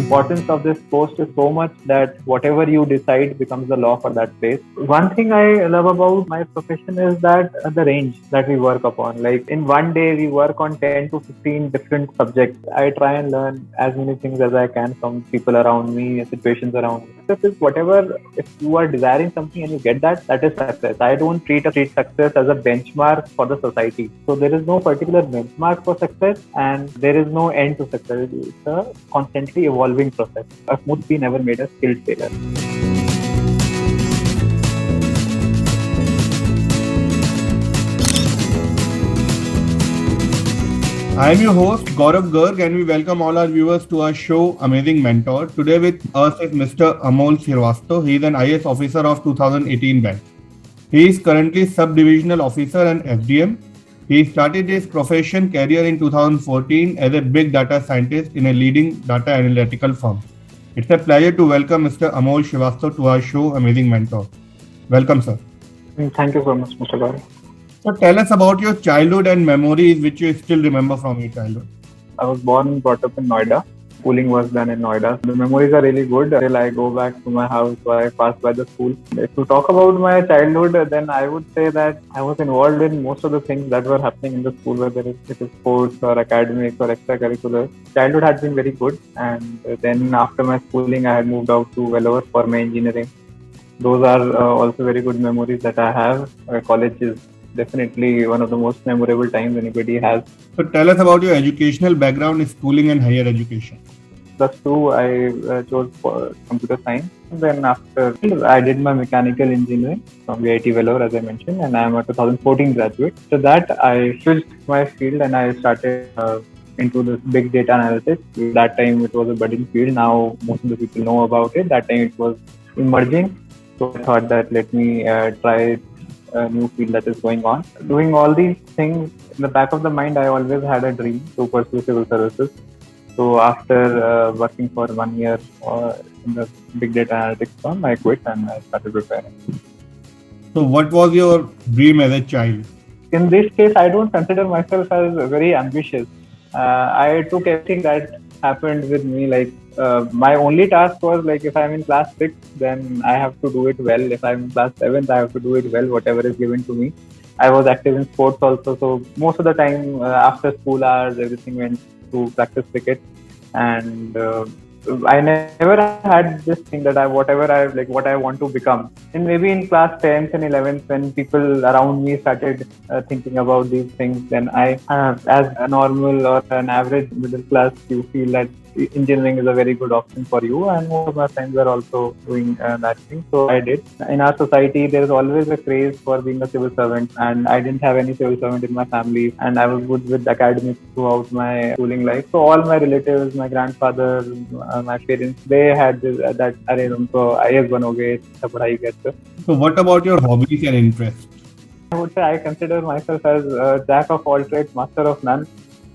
importance of this post is so much that whatever you decide becomes the law for that place. One thing I love about my profession is that the range that we work upon. Like in one day, we work on 10 to 15 different subjects. I try and learn as many things as I can from people around me, situations around me. Success is whatever, if you are desiring something and you get that, that is success. I don't treat success as a benchmark for the society. So there is no particular benchmark for success and there is no end to success. It's a constantly evolving process. A smooth pea never made a skilled sailor. I am your host Gaurav Garg and we welcome all our viewers to our show Amazing Mentor. Today with us is Mr. Amol Srivastava. He is an IAS officer of 2018 batch. He is currently sub-divisional officer and FDM. He started his profession career in 2014 as a big data scientist in a leading data analytical firm. It's a pleasure to welcome Mr. Amol Srivastava to our show Amazing Mentor. Welcome, sir. Thank you so much, Mr. Gaurav. So tell us about your childhood and memories which you still remember from your childhood. I was born and brought up in Noida. Schooling was done in Noida. The memories are really good till I go back to my house or I pass by the school. If you talk about my childhood, then I would say that I was involved in most of the things that were happening in the school, whether it is sports or academics or extracurricular. Childhood had been very good, and then after my schooling, I had moved out to Vellore for my engineering. Those are also very good memories that I have. College is definitely one of the most memorable times anybody has. So tell us about your educational background in schooling and higher education. +2, I chose for computer science. And then after, I did my mechanical engineering from IIT Vellore, as I mentioned, and I am a 2014 graduate. So that I switched my field and I started into this big data analytics. That time it was a budding field. Now most of the people know about it. That time it was emerging. So I thought that let me try a new field that is going on. Doing all these things in the back of the mind, I always had a dream to pursue civil services. So after working for 1 year in the big data analytics firm, I quit and I started preparing. So what was your dream as a child? In this case, I don't consider myself as very ambitious. I took everything that happened with me. Like my only task was like if I'm in class 6, then I have to do it well. If I'm in class 7, I have to do it well, whatever is given to me. I was active in sports also. So most of the time after school hours, everything went to practice cricket. And I never had this thing that what I want to become. And maybe in class 10th and 11th, when people around me started thinking about these things, then I, as a normal or an average middle class, you feel that engineering is a very good option for you. And most of my friends are also doing that thing. So I did. In our society, there is always a craze for being a civil servant. And I didn't have any civil servant in my family. And I was good with academics throughout my schooling life. So all my relatives, my grandfather, my parents, they had that array so IAS banoge, अच्छा पढ़ाई करते. So what about your hobbies and interests? I would say I consider myself as a jack of all trades, master of none.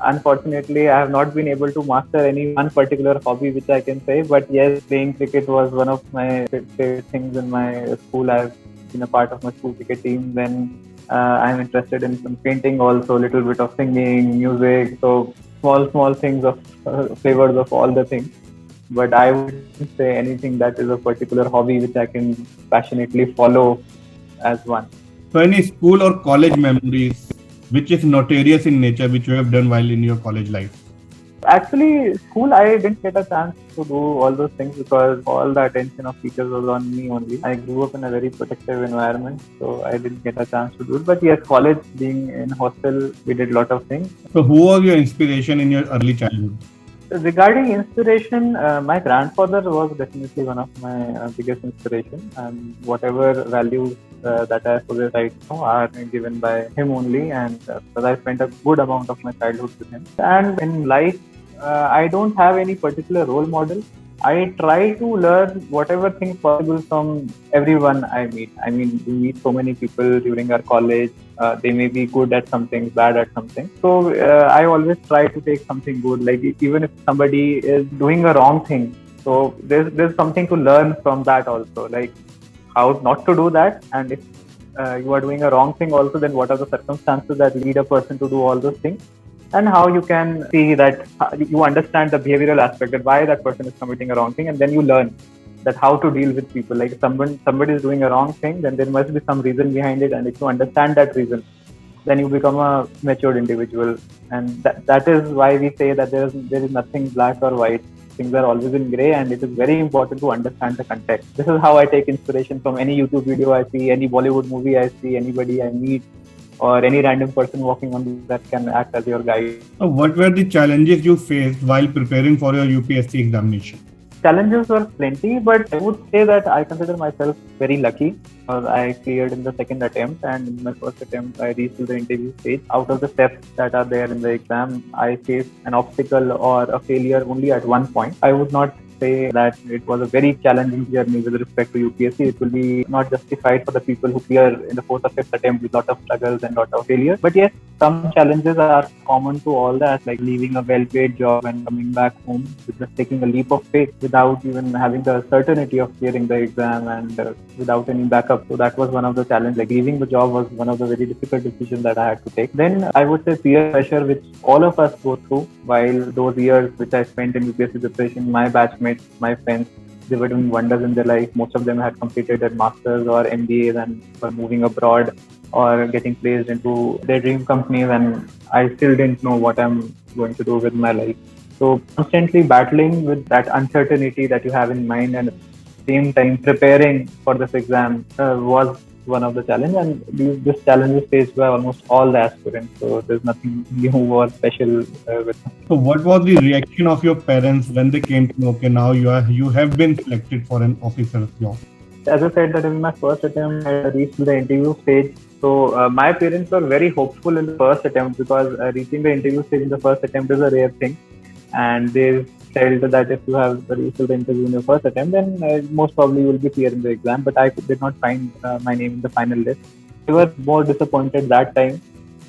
Unfortunately, I have not been able to master any one particular hobby which I can say. But yes, playing cricket was one of my favorite things in my school. I've been a part of my school cricket team. Then I'm interested in some painting also, a little bit of singing, music. So small things of flavors of all the things. But I wouldn't say anything that is a particular hobby which I can passionately follow as one. So any school or college memories which is notorious in nature which you have done while in your college life? Actually, school, I didn't get a chance to do all those things because all the attention of teachers was on me only. I grew up in a very protective environment, so I didn't get a chance to do it. But yes, college, being in hostel, we did a lot of things. So who was your inspiration in your early childhood? Regarding inspiration, my grandfather was definitely one of my biggest inspiration, and whatever values that I possess right now are given by him only, and because I spent a good amount of my childhood with him. And in life, I don't have any particular role model. I try to learn whatever things possible from everyone I meet. I mean, we meet so many people during our college. They may be good at something, bad at something. So I always try to take something good. Like even if somebody is doing a wrong thing, so there's something to learn from that also. Like how not to do that, and if you are doing a wrong thing also, then what are the circumstances that lead a person to do all those things? and how you can see that you understand the behavioral aspect, that why that person is committing a wrong thing, and then you learn that how to deal with people. Like if somebody is doing a wrong thing, then there must be some reason behind it, and if you understand that reason, then you become a matured individual. And that is why we say that there is nothing black or white. Things are always in gray, and it is very important to understand the context. This is how I take inspiration from any YouTube video I see, any Bollywood movie I see, anybody I meet, or any random person walking on that can act as your guide. What were the challenges you faced while preparing for your UPSC examination? Challenges were plenty, but I would say that I consider myself very lucky. I cleared in the second attempt, and in my first attempt, I reached to the interview stage. Out of the steps that are there in the exam, I faced an obstacle or a failure only at one point. I would not say that it was a very challenging journey with respect to UPSC. It will be not justified for the people who clear in the fourth or fifth attempt with lot of struggles and lot of failure. But yes, some challenges are common to all that, like leaving a well-paid job and coming back home with just taking a leap of faith without even having the certainty of clearing the exam, and without any backup. So that was one of the challenges. Like leaving the job was one of the very difficult decisions that I had to take. Then I would say peer pressure, which all of us go through while those years which I spent in UPSC preparation. My batchmates, my friends, they were doing wonders in their life. Most of them had completed their masters or MBAs and were moving abroad or getting placed into their dream companies, and I still didn't know what I'm going to do with my life. So constantly battling with that uncertainty that you have in mind, and at the same time preparing for this exam was one of the challenge, and this challenge is faced by almost all the aspirants. So there's nothing new or special with. So what was the reaction of your parents when they came to know, okay, now you have been selected for an officer's job? As I said, that in my first attempt, I reached to the interview stage. So my parents were very hopeful in the first attempt, because reaching the interview stage in the first attempt is a rare thing. And they felt that if you have reached the interview in your first attempt, then most probably you will be clearing the exam. But I did not find my name in the final list. They were more disappointed that time.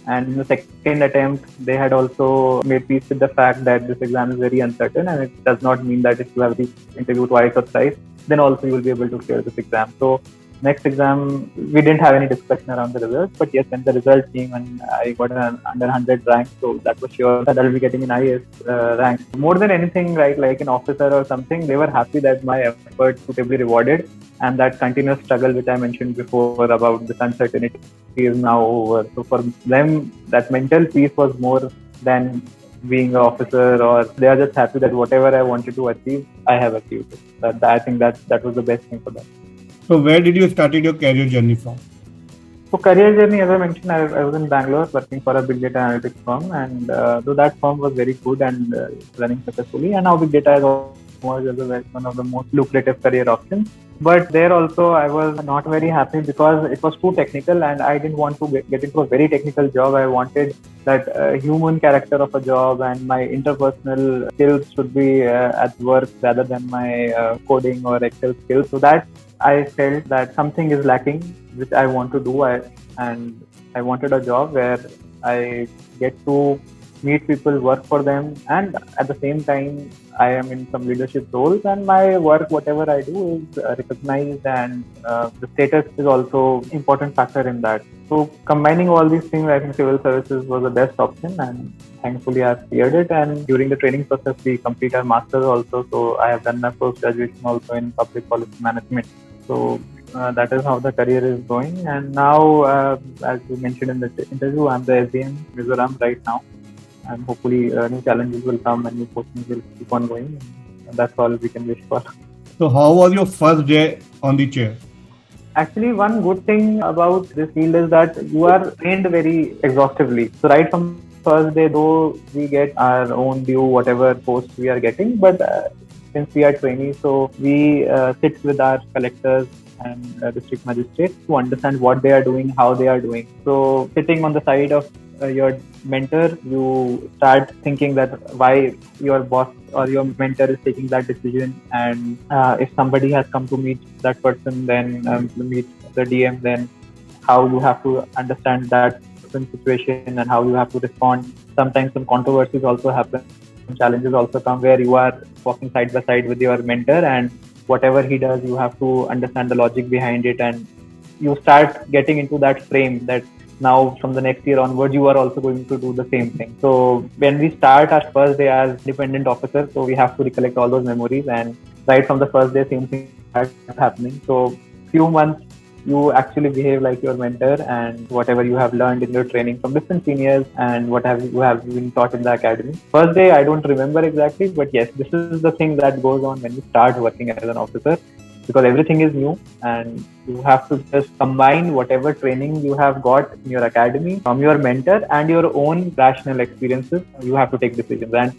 And in the second attempt, they had also made peace with the fact that this exam is very uncertain, and it does not mean that if you have reached interview twice or thrice, then also you will be able to clear this exam. So next exam, we didn't have any discussion around the results, but yes, when the result came and I got an under 100 rank, so that was sure that I will be getting an IAS rank. More than anything, like an officer or something, they were happy that my effort suitably rewarded, and that continuous struggle which I mentioned before about this uncertainty is now over. So for them, that mental peace was more than being an officer, or they are just happy that whatever I wanted to achieve, I have achieved it. I think that was the best thing for them. So where did you started your career journey from? So career journey, as I mentioned, I was in Bangalore working for a big data analytics firm, and though that firm was very good and running successfully, and now big data is one of the most lucrative career options. But there also I was not very happy because it was too technical, and I didn't want to get into a very technical job. I wanted that human character of a job, and my interpersonal skills should be at work rather than my coding or Excel skills. So that I felt that something is lacking, which I want to do. And I wanted a job where I get to meet people, work for them, and at the same time, I am in some leadership roles, and my work, whatever I do, is recognized, and the status is also important factor in that. So combining all these things, I think civil services was the best option, and thankfully I've cleared it. And during the training process, we complete our masters also. So I have done my post graduation also in public policy management. So that is how the career is going. And now, as you mentioned in the interview, I'm the SDM Mizoram right now. And hopefully new challenges will come and new postings will keep on going. And that's all we can wish for. So how was your first day on the chair? Actually, one good thing about this field is that you are trained very exhaustively. So right from first day, though we get our own due, whatever post we are getting, but since we are trainees, so we sit with our collectors and district magistrates to understand what they are doing, how they are doing. So sitting on the side of your mentor, you start thinking that why your boss or your mentor is taking that decision, and if somebody has come to meet that person, then to meet the DM, then how you have to understand that situation and how you have to respond. Sometimes some controversies also happen, some challenges also come where you are walking side by side with your mentor, and whatever he does, you have to understand the logic behind it, and you start getting into that frame that now from the next year onwards, you are also going to do the same thing. So when we start our first day as dependent officer, so we have to recollect all those memories, and right from the first day, same thing starts happening. So few months you actually behave like your mentor, and whatever you have learned in your training from different seniors and what have you have been taught in the academy. First day I don't remember exactly, but yes, this is the thing that goes on when you start working as an officer, because everything is new and you have to just combine whatever training you have got in your academy from your mentor and your own rational experiences. You have to take decisions, and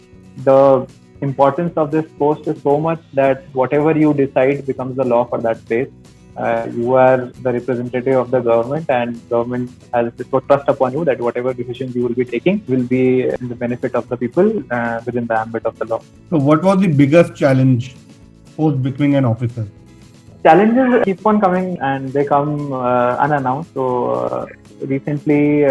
the importance of this post is so much that whatever you decide becomes the law for that place. You are the representative of the government, and government has put trust upon you that whatever decisions you will be taking will be in the benefit of the people within the ambit of the law. So, what was the biggest challenge post becoming an officer? Challenges keep on coming, and they come unannounced. So recently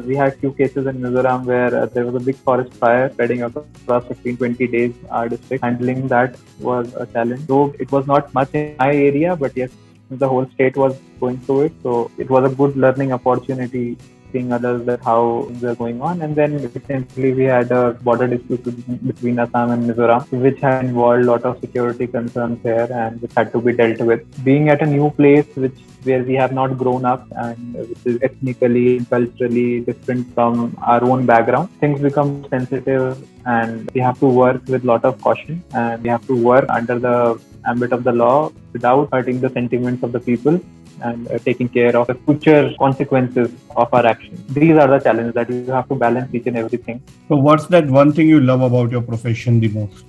we had few cases in Mizoram where there was a big forest fire spreading across 15-20 days. Our district handling that was a challenge. Though it was not much in my area, but yes, the whole state was going through it. So it was a good learning opportunity, seeing others that how things are going on. And then recently we had a border dispute between Assam and Mizoram, which had involved a lot of security concerns here and which had to be dealt with. Being at a new place where we have not grown up and which is ethnically and culturally different from our own background, things become sensitive and we have to work with a lot of caution, and we have to work under the ambit of the law without hurting the sentiments of the people, and taking care of the future consequences of our actions. These are the challenges that you have to balance each and everything. So, what's that one thing you love about your profession the most?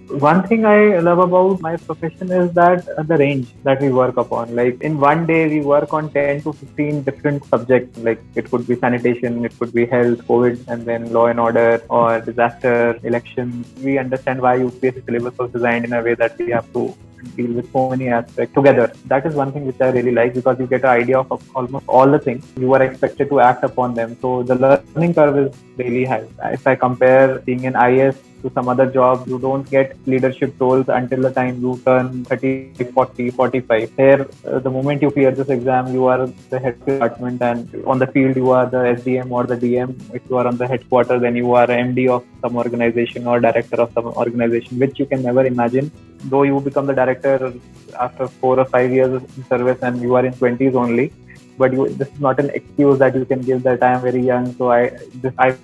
One thing I love about my profession is that the range that we work upon. Like in one day, we work on 10 to 15 different subjects. Like it could be sanitation, it could be health, COVID, and then law and order or disaster, elections. We understand why UPSC syllabus was designed in a way that we have to deal with so many aspects together. That is one thing which I really like, because you get an idea of almost all the things. You are expected to act upon them. So the learning curve is really high. If I compare being an IS to some other job, you don't get leadership roles until the time you turn 30, 40, 45. Here, the moment you clear this exam, you are the head of the department, and on the field, you are the SDM or the DM. If you are on the headquarters, then you are MD of some organization or director of some organization, which you can never imagine. Though you become the director after 4 or 5 years in service and you are in 20s only, but this is not an excuse that you can give that I am very young, so I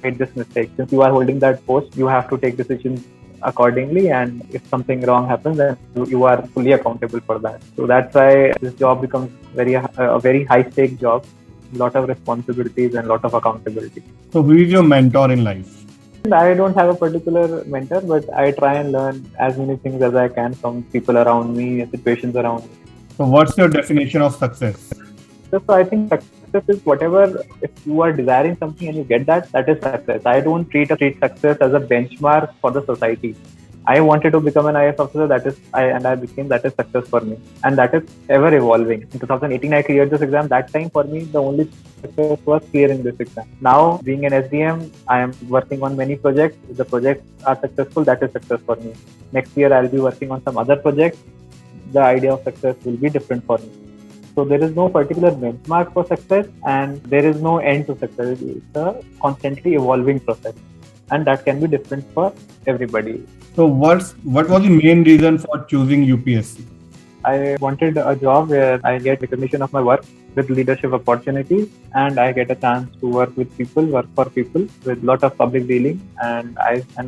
made this mistake. Since you are holding that post, you have to take decisions accordingly, and if something wrong happens, then you are fully accountable for that. So that's why this job becomes a very high stake job, lot of responsibilities and lot of accountability. So, who is your mentor in life? I don't have a particular mentor, but I try and learn as many things as I can from people around me, situations around me. So, what's your definition of success? So I think success is whatever, if you are desiring something and you get that, that is success. I don't treat success as a benchmark for the society. I wanted to become an IS officer, I became, that is success for me. And that is ever evolving. In 2018, I cleared this exam. That time for me, the only success was clearing this exam. Now, being an SDM, I am working on many projects. If the projects are successful, that is success for me. Next year, I'll be working on some other projects. The idea of success will be different for me. So there is no particular benchmark for success, and there is no end to success. It's a constantly evolving process, and that can be different for everybody. So what was the main reason for choosing UPSC? I wanted a job where I get recognition of my work with leadership opportunities, and I get a chance to work with people, work for people with a lot of public dealing. And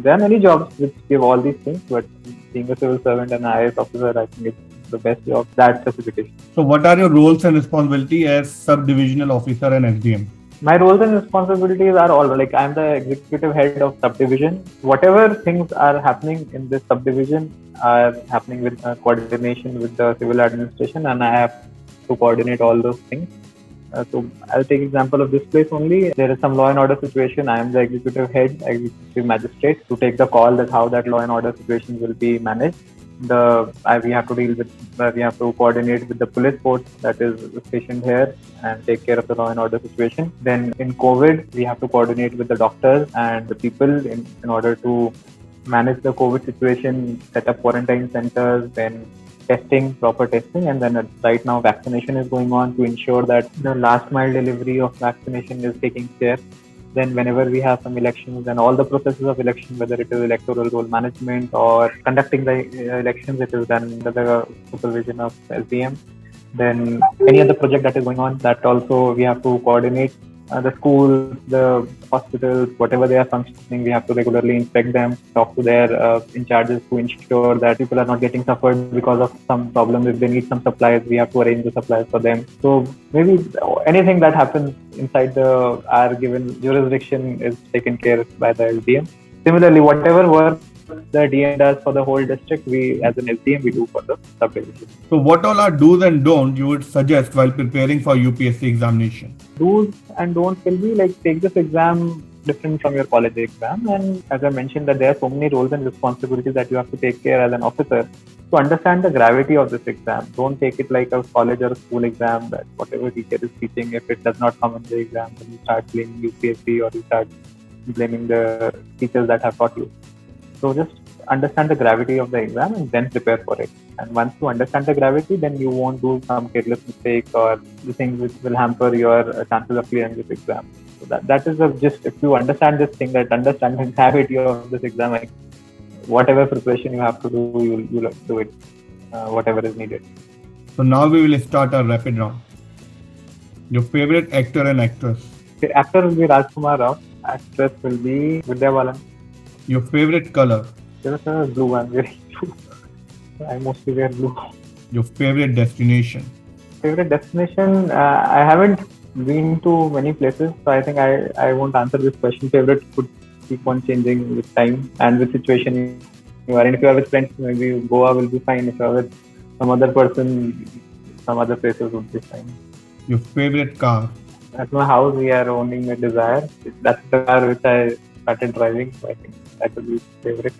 there are many jobs which give all these things, but being a civil servant and an IS officer, I think it's the best job, that specification. So what are your roles and responsibility as sub-divisional officer and SDM? My roles and responsibilities are all like I'm the executive head of subdivision. Whatever things are happening in this subdivision are happening with coordination with the civil administration, and I have to coordinate all those things. So I'll take example of this place only. There is some law and order situation. I am the executive head, executive magistrate, to take the call that how that law and order situation will be managed. We have to coordinate with the police force that is stationed here and take care of the law and order situation. Then in COVID, we have to coordinate with the doctors and the people in order to manage the COVID situation, set up quarantine centers, then testing, proper testing, and then right now vaccination is going on to ensure that the last mile delivery of vaccination is taking care. Then whenever we have some elections and all the processes of election, whether it is electoral roll management or conducting the elections, it is done under the supervision of SDM. Then any other project that is going on, that also we have to coordinate. The schools, the hospitals, whatever they are functioning, we have to regularly inspect them, talk to their in charges to ensure that people are not getting suffered because of some problem. If they need some supplies, we have to arrange the supplies for them. So maybe anything that happens inside the our given jurisdiction is taken care of by the SDM. Similarly, whatever work the DM does for the whole district, we as an SDM we do for the sub-division. So what all are do's and don'ts you would suggest while preparing for UPSC examination? Do's and don'ts will be like take this exam different from your college exam, and as I mentioned that there are so many roles and responsibilities that you have to take care as an officer. To understand the gravity of this exam, don't take it like a college or a school exam that whatever teacher is teaching, if it does not come in the exam, then you start blaming UPSC or you start blaming the teachers that have taught you. So just understand the gravity of the exam and then prepare for it. And once you understand the gravity, then you won't do some careless mistake or the things which will hamper your chances of clearing this exam. So that is the gist. If you understand this thing, that understand the gravity of this exam, like whatever preparation you have to do, you'll do it, whatever is needed. So now we will start our rapid round. Your favorite actor and actress? Okay, actor will be Rajkumar Rao. Actress will be Vidya Balan. Your favorite color? There is a blue one, very blue. I mostly wear blue. Your favorite destination? Favorite destination? I haven't been to many places, so I think I won't answer this question. Favorite could keep on changing with time and with situation you are in. If you are with friends, maybe Goa will be fine. If you are with some other person, some other places would be fine. Your favorite car? At my house, we are owning a Desire. That's the car which I started driving, so I think that will be favorite.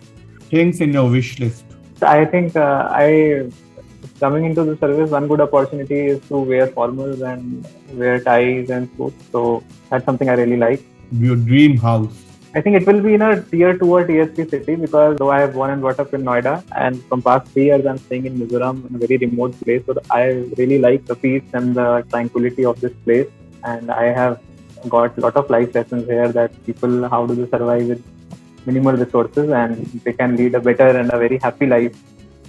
Things in your wish list? I think coming into the service, one good opportunity is to wear formals and wear ties and suits. So that's something I really like. Your dream house? I think it will be in a tier 2 or tier 3 city, because though I have born and brought up in Noida, and from past 3 years I'm staying in Mizoram in a very remote place. So I really like the peace and the tranquility of this place. And I have got a lot of life lessons here, that people, how do they survive with minimal resources, and they can lead a better and a very happy life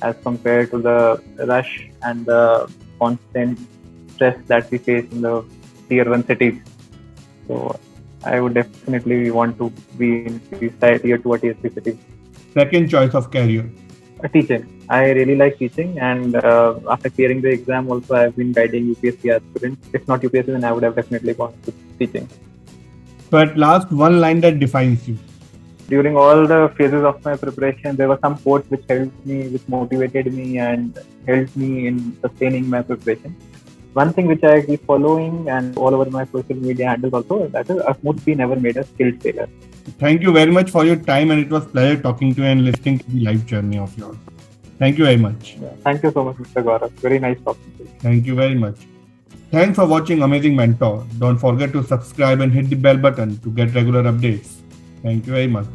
as compared to the rush and the constant stress that we face in the tier 1 cities. So I would definitely want to be in these tier 2 or tier 3 cities. Second choice of career? Teaching. I really like teaching, and after clearing the exam also I have been guiding UPSC aspirants. If not UPSC, then I would have definitely gone to teaching. So at last, one line that defines you? During all the phases of my preparation, there were some quotes which helped me, which motivated me and helped me in sustaining my preparation. One thing which I keep following and all over my social media handles also, that is, a smooth pea never made a skilled sailor. Thank you very much for your time, and it was a pleasure talking to you and listening to the life journey of yours. Thank you very much. Yeah. Thank you so much, Mr. Gaurav. Very nice talking to you. Thank you very much. Thanks for watching Amazing Mentor. Don't forget to subscribe and hit the bell button to get regular updates. Thank you very much.